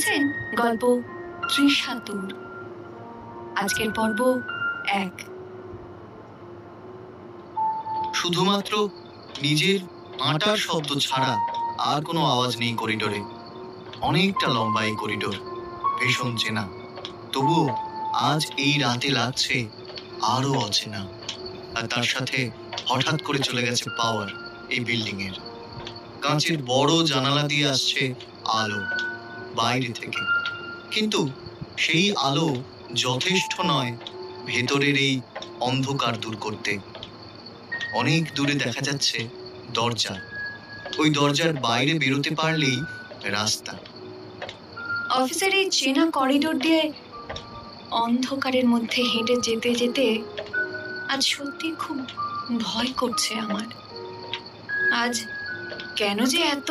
শুনছেন গল্প ত্রিশাতুর। আজকের পর্ব 1। শুধুমাত্র নিজের হাঁটার শব্দ ছাড়া আর কোনো আওয়াজ নেই করিডোরে। অনেকটা লম্বা এই করিডোর, ভীষণ চেনা। তবুও আজ এই রাতে লাগছে আরো অচেনা। আর তার সাথে হঠাৎ করে চলে গেছে পাওয়ার এই বিল্ডিং এর। কাঁচের বড় জানালা দিয়ে আসছে আলো বাইরে থেকে, কিন্তু সেই আলো যথেষ্ট নয় ভেতরের এই অন্ধকার দূর করতে। অনেক দূরে দেখা যাচ্ছে দরজা। ওই দরজার বাইরে বেরোতে পারলেই রাস্তা। অফিসের এই চেনা করিডোর দিয়ে অন্ধকারের মধ্যে হেঁটে যেতে যেতে আজ সত্যি খুব ভয় করছে আমার। আজ কেন যে এত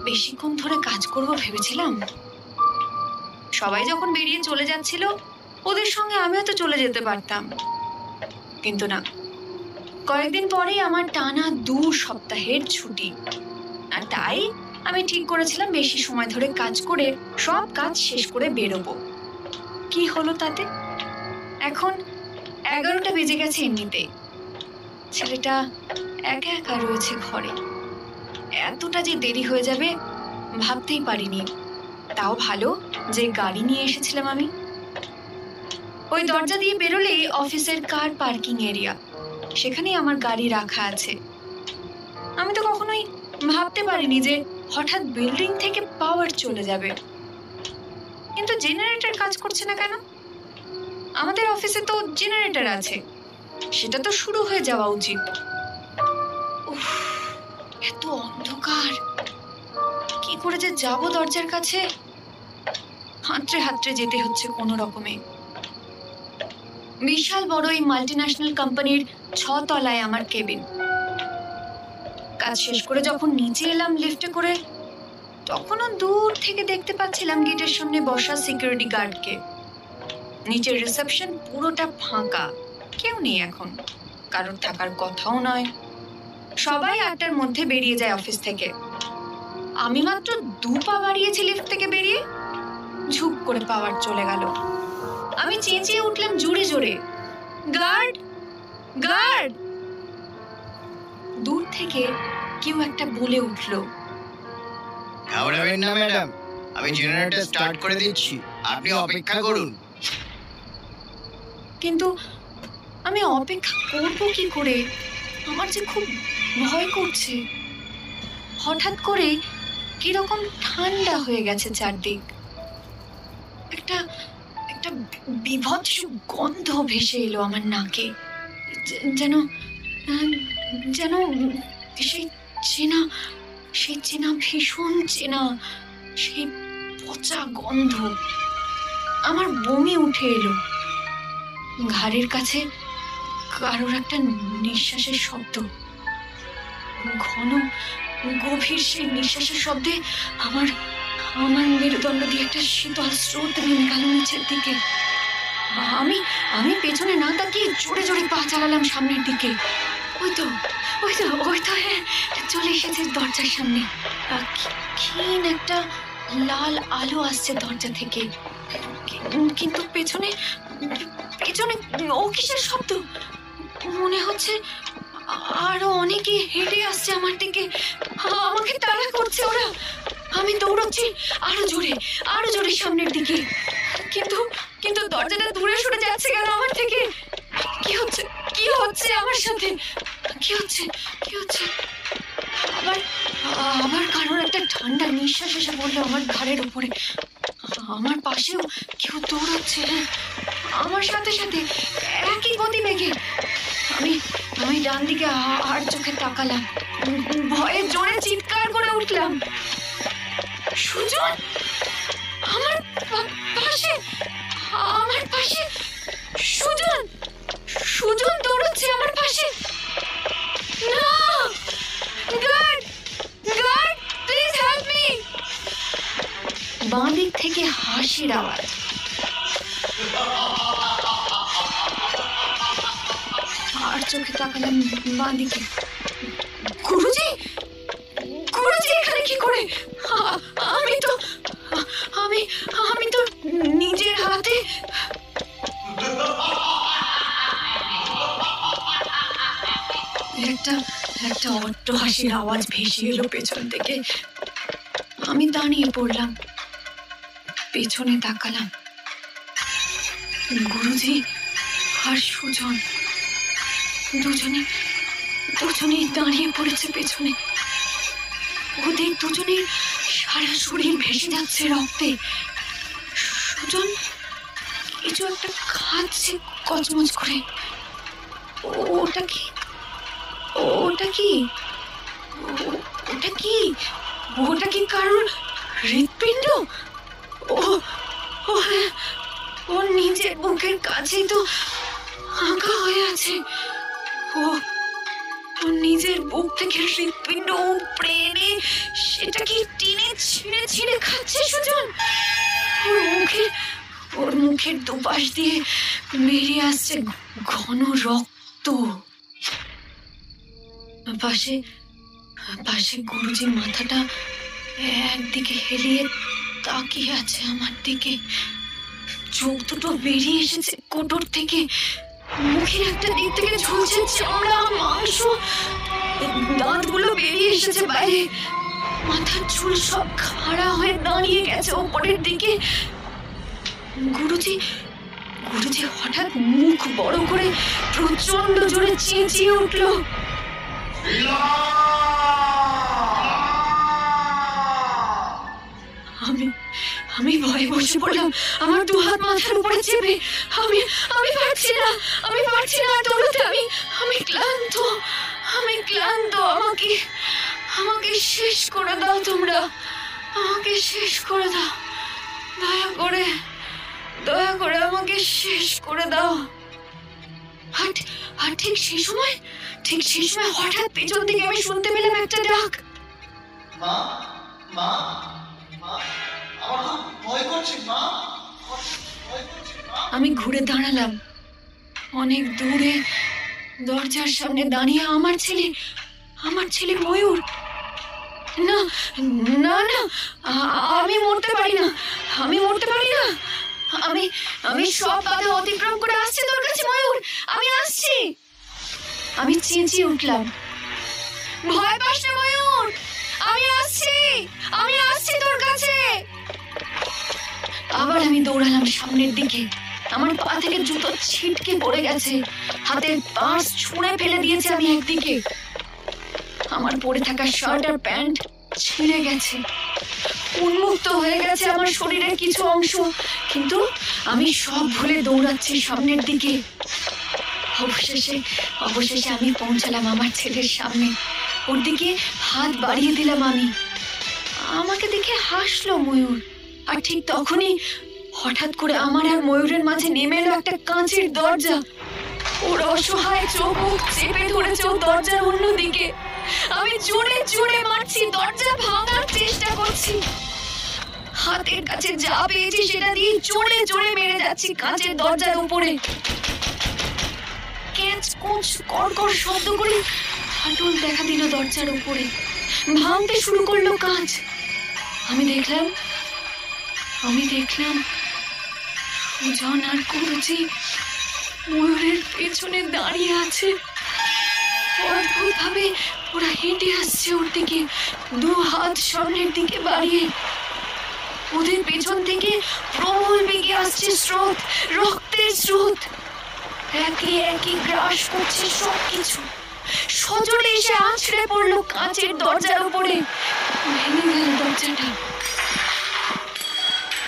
বেশিক্ষণ ধরে কাজ করব ভেবেছিলাম। সবাই যখন বেরিয়ে চলে যাচ্ছিল ওদের সঙ্গে আমিও তো চলে যেতে পারতাম, কিন্তু না। কয়েকদিন পরেই আমার টানা 2 সপ্তাহের ছুটি, আর তাই আমি ঠিক করেছিলাম বেশি সময় ধরে কাজ করে সব কাজ শেষ করে বেরোবো। কি হলো তাতে? এখন 11টা বেজে গেছে এমনিতেই। ছেলেটা একা একা রয়েছে ঘরে। এতটা যে দেরি হয়ে যাবে ভাবতেই পারিনি। তাও ভালো যে গাড়ি নিয়ে এসেছিলাম আমি। ওই দরজা দিয়ে বেরোলেই অফিসের কার পার্কিং এরিয়া, সেখানেই আমার গাড়ি রাখা আছে। আমি তো কখনোই ভাবতে পারিনি যে হঠাৎ বিল্ডিং থেকে পাওয়ার চলে যাবে। কিন্তু জেনারেটর কাজ করছে না কেন? আমাদের অফিসে তো জেনারেটর আছে, সেটা তো শুরু হয়ে যাওয়া উচিত। উফ, এত অন্ধকার, কি করে যে যাব দরজার কাছে? হাতড়ে হাতড়ে যেতে হচ্ছে কোনো রকমে। বিশাল বড় এই মাল্টিন্যাশনাল কোম্পানির 6 তলায় আমার কেবিন। কাজ শেষ করে যখন নিচে এলাম লিফটে করে, তখনও দূর থেকে দেখতে পাচ্ছিলাম গেটের সামনে বসা সিকিউরিটি গার্ডকে। নিচের রিসেপশন পুরোটা ফাঁকা, কেউ নেই এখন, কারোর থাকার কথাও নয়। সবাই 8টার মধ্যে বেরিয়ে যায় অফিস থেকে। আমি মাত্র 2 পা বাড়িয়েছি লিফট থেকে বেরিয়ে, ঝুপ করে পাওয়ার চলে গেল। আমি চেঁচিয়ে উঠলাম জোরে জোরে, গার্ড গার্ড! দূর থেকে কেউ একটা বলে উঠলো, ঘাবড়াবেন না ম্যাডাম, আমি জেনারেটর স্টার্ট করে দিচ্ছি, আপনি অপেক্ষা করুন। কিন্তু আমি অপেক্ষা করব কি করে? আমার যে খুব ভয় করছে। হঠাৎ করে কিরকম ঠান্ডা হয়ে গেছে চারদিক। একটা একটা বিভৎস গন্ধ ভেসে এলো আমার নাকে, যেন যেন সেই চেনা ভীষণ চেনা সেই পচা গন্ধ। আমার বমি উঠে এলো। ঘাড়ের কাছে কারোর একটা নিঃশ্বাসের শব্দ, ঘন গভীর সেই নিঃশ্বাসের শব্দে আমার মেরুদণ্ড দিয়ে একটা শীতল স্রোত নেমে গেল নিচের দিকে। আমি পেছনে না তাকিয়ে জোরে জোরে পা চালালাম সামনের দিকে। ওই তো হ্যাঁ, চলে এসেছে দরজার সামনে। ক্ষীণ একটা লাল আলো আসছে দরজা থেকে, কিন্তু পেছনে ও কিসের শব্দ? মনে হচ্ছে আরো অনেকে হেঁটে আসছে আমার দিকে, আমাকে তাড়া করছে ওরা। আমি দৌড়চ্ছি আরো জোরে সামনের দিকে, কিন্তু দরজাটা দূরে সরে যাচ্ছে কেন আমার থেকে? কি হচ্ছে আমার সাথে? কি হচ্ছে? আবার কারোর একটা ঠান্ডা নিঃশ্বাস এসে পড়লো আমার ঘাড়ের উপরে। আমার পাশেও কেউ দৌড়াচ্ছে, আমার সাথে সাথে একই গতিবেগে। আমি ডান দিকে আর চোখে তাকালাম, ভয়ে জোরে চিৎকার করে উঠলাম, সুজন! আমার পাশে সুজন দৌড়াচ্ছে আমার পাশে। না! Guard please help me! বাঁ দিক থেকে হাসির আওয়াজ। আর চোখে তাকালাম বাঁ দিকে। গুরুজি এখানে কি করে? আমি আমি তো নিজের হাতে। একটা একটা অট্টহাসির আওয়াজ ভেসে এলো পেছন থেকে। আমি দাঁড়িয়ে পড়লাম, পেছনে তাকালাম। গুরুজি আর সুজন দুজনেই দাঁড়িয়ে পড়েছে পেছনে। ওদের দুজনের সারা শরীর ভেসে যাচ্ছে রক্তে। সুজন কিছু একটা খাচ্ছে কচমচ করে। ওটা কি ওটা কি ওটা কি ওটা কি কারোর হৃৎপিণ্ড? ও ও হ্যাঁ, ওর নিজের বুকের কাছেই তো আঁকা হয়ে আছে। ও ওর নিজের বুক থেকে হৃৎপিণ্ড উপড়ে এনে সেটা কি টেনে ছিঁড়ে ছিঁড়ে খাচ্ছে সুজন। ওর মুখের দুপাশ দিয়ে বেরিয়ে আসছে ঘন রক্ত। পাশে পাশে গুরুজি মাথাটা একদিকে হেলিয়ে তাকিয়ে আছে আমার দিকে। চোখ দুটো বেরিয়ে এসেছে কোটর থেকে। মুখের একটা দিক থেকে ঝুলছে চামড়া মাংস। দাঁতগুলো বেরিয়ে এসেছে বাইরে। মাথার চুল সব খাড়া হয়ে দাঁড়িয়ে গেছে ওপরের দিকে। গুরুজি হঠাৎ মুখ বড় করে প্রচন্ড জোরে চেঁচিয়ে উঠলো, আমি ভয়ে বসে পড়লাম, আমার দু হাত মাথার উপরে চেপে। আমি পারছি না দৌড়াতে। আমি ক্লান্ত। আমাকে শেষ করে দাও তোমরা, আমাকে শেষ করে দাও, দয়া করে আমাকে শেষ করে দাও। আর ঠিক সেই সময় হঠাৎ পেছন থেকে আমি শুনতে পেলাম একটা ডাক, মা মা মা, আমার খুব ভয় করছে মা। আমি ঘুরে দাঁড়ালাম। অনেক দূরে দরজার সামনে দাঁড়িয়ে আমার ছেলে ময়ূর। না না না, আমি মরতে পারি না। আমি সব বাধা অতিক্রম করে আসছি তোর কাছে ময়ূর, আমি আসছি। আমি চেঁচিয়ে উঠলাম, ভয় পাস না ময়ূর, আমি আসছি তোর কাছে। আবার আমি দৌড়ালাম সামনের দিকে। আমার পা থেকে জুতো ছিটকে পড়ে গেছে, হাতের পার্স ছুঁড়ে ফেলে দিয়েছে আমি একদিকে। আমার পরে থাকা শার্ট আর প্যান্ট ছিঁড়ে গেছে, উন্মুক্ত হয়ে গেছে আমার শরীরের কিছু অংশ। কিন্তু আমি সব ভুলে দৌড়াচ্ছি সামনের দিকে। অবশেষে আমি পৌঁছালাম আমার ছেলের সামনে। ওর দিকে হাত বাড়িয়ে দিলাম আমি। আমাকে দেখে হাসলো ময়ূর। আর ঠিক তখনই হঠাৎ করে আমার আর ময়ূরের মাঝে নেমে এলো একটা কাঁচের দরজা। ওর অসহায় চোখ চেপে ধরেছে ও দরজার অন্যদিকে। আমি জোরে জোরে মারছি, দরজা ভাঙার চেষ্টা করছি। হাতের কাছে যা পেয়েছি সেটা দিয়ে জোরে জোরে মেরে যাচ্ছি কাঁচের দরজার উপরে। ক্যাঁচ কোঁচ কড়কড় শব্দ করে ফাটল দেখা দিল দরজার উপরে। ভাঙতে শুরু করলো কাঁচ। আমি দেখলাম সুজন আর গুরুজি ময়ূরের পেছনে দাঁড়িয়ে আছে। অদ্ভুত ভাবে ওরা হেঁটে আসছে ওর দিকে, দু হাত সামনের দিকে বাড়িয়ে। ওদের পেছন থেকে প্রবল বেগে আসছে স্রোত, রক্তের স্রোত। একে একে গ্রাস করছে সবকিছু। সজোরে এসে আছড়ে পড়লো কাঁচের দরজার উপরে। ভেঙে গেল দরজাটা।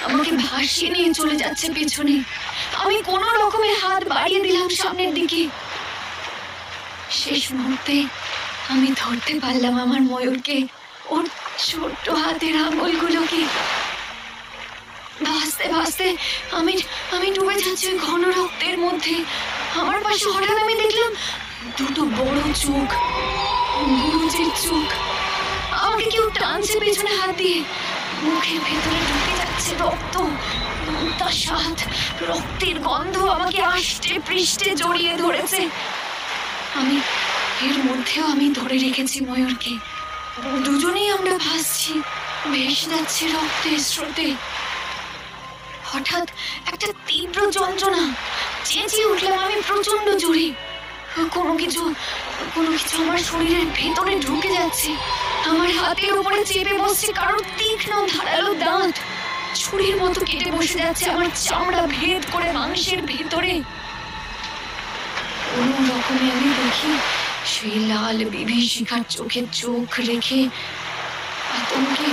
আমাকে ভাসিয়ে নিয়ে চলে যাচ্ছে পেছনে। আমি কোনো রকমে হাত বাড়িয়ে দিলাম সামনের দিকে। শেষ মুহূর্তে আমি ধরতে পারলাম আমার ময়ূরকে, ওর ছোট্ট হাতের আঙুলগুলোকে। ভাসতে ভাসতে আমি ডুবে যাচ্ছি ঘন রক্তের মধ্যে। আমার পাশে হঠাৎ আমি দেখলাম দুটো বড় চোখ, গুরুজির চোখ। আমাকে কেউ টানছে পেছনে হাত দিয়ে। মুখের ভেতরে ঢুকে যাচ্ছে রক্ত, তার স্বাদ, রক্তের গন্ধ আমাকে আষ্টে পৃষ্ঠে জড়িয়ে ধরেছে। এর মধ্যেও আমি ধরে রেখেছি ময়ূরকে। দুজনেই আমরা ভাসছি, ভেসে যাচ্ছে রক্তের স্রোতে। হঠাৎ একটা তীব্র যন্ত্রণা, চেঁচিয়ে উঠলাম আমি প্রচন্ড জোরে। কোনো কিছু কোনো কিছু আমার শরীরের ভেতরে ঢুকে যাচ্ছে, আমার হাতের উপরে চেপে বসছে কারোর তীক্ষ্ণ ধারালো দাঁত, ছুরির মতো কেটে বসে যাচ্ছে আমার চামড়া ভেদ করে মাংসের ভেতরে। কোনো রকমে আমি দেখি সেই লাল বিভীষিকার চোখে চোখ রেখে আতঙ্কে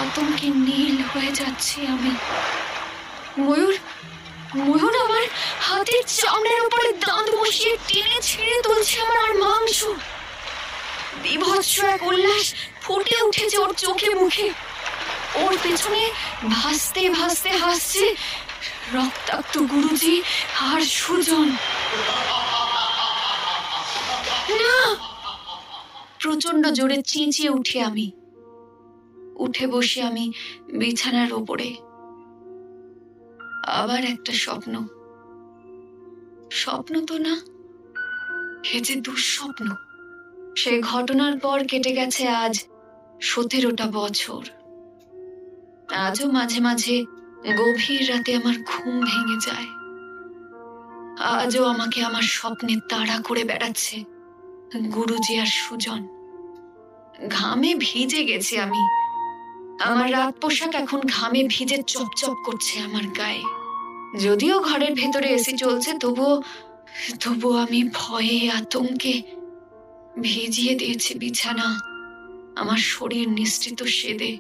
আতঙ্কে নীল হয়ে যাচ্ছি আমি। ময়ূর ময়ূর আমার হাতের চামড়ার উপরে দাঁত বসিয়ে টেনে ছিঁড়ে তুলছে আমার মাংস। বিভৎস এক উল্লাস ফুটে উঠেছে ওর চোখে মুখে। ওর পেছনে ভাসতে ভাসতে হাসছে রক্তাক্ত গুরুজি আর সুজন। না! প্রচন্ড জোরে চেঁচিয়ে উঠি আমি। উঠে বসে আমি বিছানার ওপরে। আবার একটা স্বপ্ন। স্বপ্ন তো না, এ যে দুঃস্বপ্ন। সে ঘটনার পর কেটে গেছে আজ 17টা বছর। আজও মাঝে মাঝে গভীর রাতে আমার ঘুম ভেঙে যায়। আজও আমাকে আমার স্বপ্নে তাড়া করে বেড়াচ্ছে গুরুজি আর সুজন। ঘামে ভিজে গেছি আমি। আমার রাত পোশাক এখন ঘামে ভিজে চপচপ করছে আমার গায়ে। যদিও ঘরের ভেতরে এসি চলছে, তবুও আমি ভয়ে আতঙ্কে ভিজিয়ে দিয়েছি বিছানা, আমার শরীর নিশ্চিত সেদে।